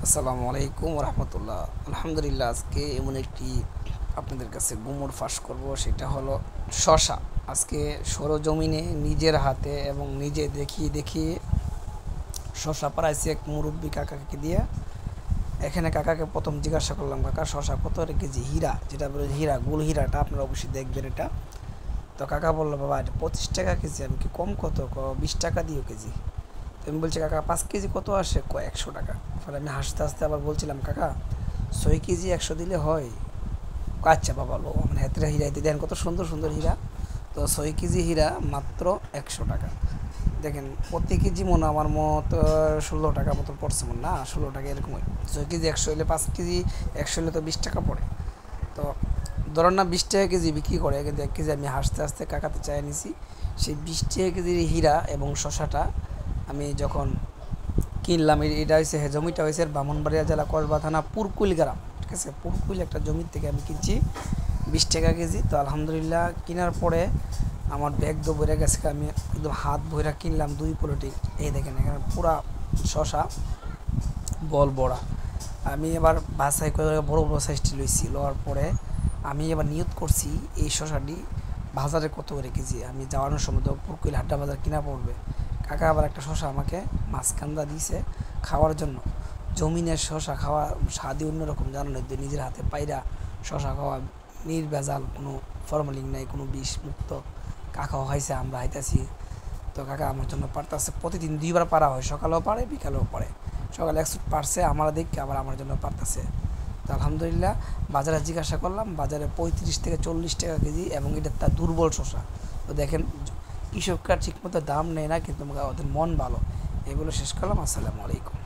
আসসালামু আলাইকুম রহমতুল্লাহ। আলহামদুলিল্লাহ, আজকে এমন একটি আপনাদের কাছে গুমর ফাঁস করব, সেটা হলো শশা। আজকে সরজমিনে নিজের হাতে এবং নিজে দেখিয়ে দেখিয়ে শশা পাড়াইছি এক মুরব্বী কাকাকে দিয়ে। এখানে কাকাকে প্রথম জিজ্ঞাসা করলাম, কাকা শশা কত কেজি? হীরা, যেটা বলে হীরা, গোল হীরাটা আপনারা অবশ্যই দেখবেন এটা। তো কাকা বললো, বাবা এটা 25 টাকা কেজি। আমি কি কম কত? 20 টাকা দিও কেজি। তো আমি বলছি, কাকা 5 কেজি কত আসে? 100 টাকা। ফলে আমি হাসতে হাসতে আবার বলছিলাম, কাকা 6 কেজি 100 দিলে হয়? আচ্ছা বাবা, লো মানে হাতের হীরা দেন, কত সুন্দর সুন্দর হীরা। তো 6 কেজি হীরা মাত্র 100 টাকা। দেখেন প্রতি কেজি মনে আমার মতো 16 টাকা মতো পড়ছে, মনে না 16 টাকা এরকম হয়। 6 কেজি 100 হলে 5 কেজি 100 হলে তো 20 টাকা পড়ে। তো ধরেন না 20 টাকা কেজি বিক্রি করে, কিন্তু 1 কেজি আমি হাসতে হাসতে কাকাতে চাই নিছি। সেই 20 টাকা কেজির হীরা এবং শশাটা আমি যখন কিনলাম, এটা হয়েছে জমিটা হয়েছে ব্রাহ্মণবাড়িয়া জেলা কসবা থানা পুরকুইল গ্রাম, ঠিক আছে? পুরকুইল একটা জমির থেকে আমি কিনছি 20 টাকা কেজি। তো আলহামদুলিল্লাহ কেনার পরে আমার ব্যাগ তো ভরে গেছে, আমি একদম হাত ভরে কিনলাম 2 প্লেটে। এই দেখেন এখানে পুরা শশা বল বড়া। আমি এবার বাসায় করে বড় বড় সাইজটি লইছি, লওয়ার পরে আমি এবার নিয়ত করছি এই শশাটি বাজারে কত করে কেজি। আমি যাওয়ানোর সময় তো পুরকুইল হাট্টা বাজার কিনা পড়বে। কাকা আবার একটা শশা আমাকে মাঝখান্দা দিয়েছে খাওয়ার জন্য। জমিনের শশা খাওয়া স্বাদই অন্যরকম, জানো, নিজের হাতে পায়রা শশা খাওয়া, নির্ভেজাল, কোনো ফরমালিন নাই, কোনো বিষ মুক্ত। কাকাও খাইছে, আমরা খাইতেছি। তো কাকা আমার জন্য পারতেছে, প্রতিদিন 2বার পারা হয়, সকালেও পারে বিকালেও পারে। সকালে 1 শুট পারছে আমার দেখে, আবার আমার জন্য পারতেছে। তো আলহামদুলিল্লাহ বাজারে জিজ্ঞাসা করলাম, বাজারে 35 থেকে 40 টাকা কেজি, এবং এটা তার দুর্বল শশা। তো দেখেন কৃষকরা ঠিকমতো দাম নেয় না, কিন্তু ওদের মন ভালো। এগুলো শেষ করলাম। আসসালামু আলাইকুম।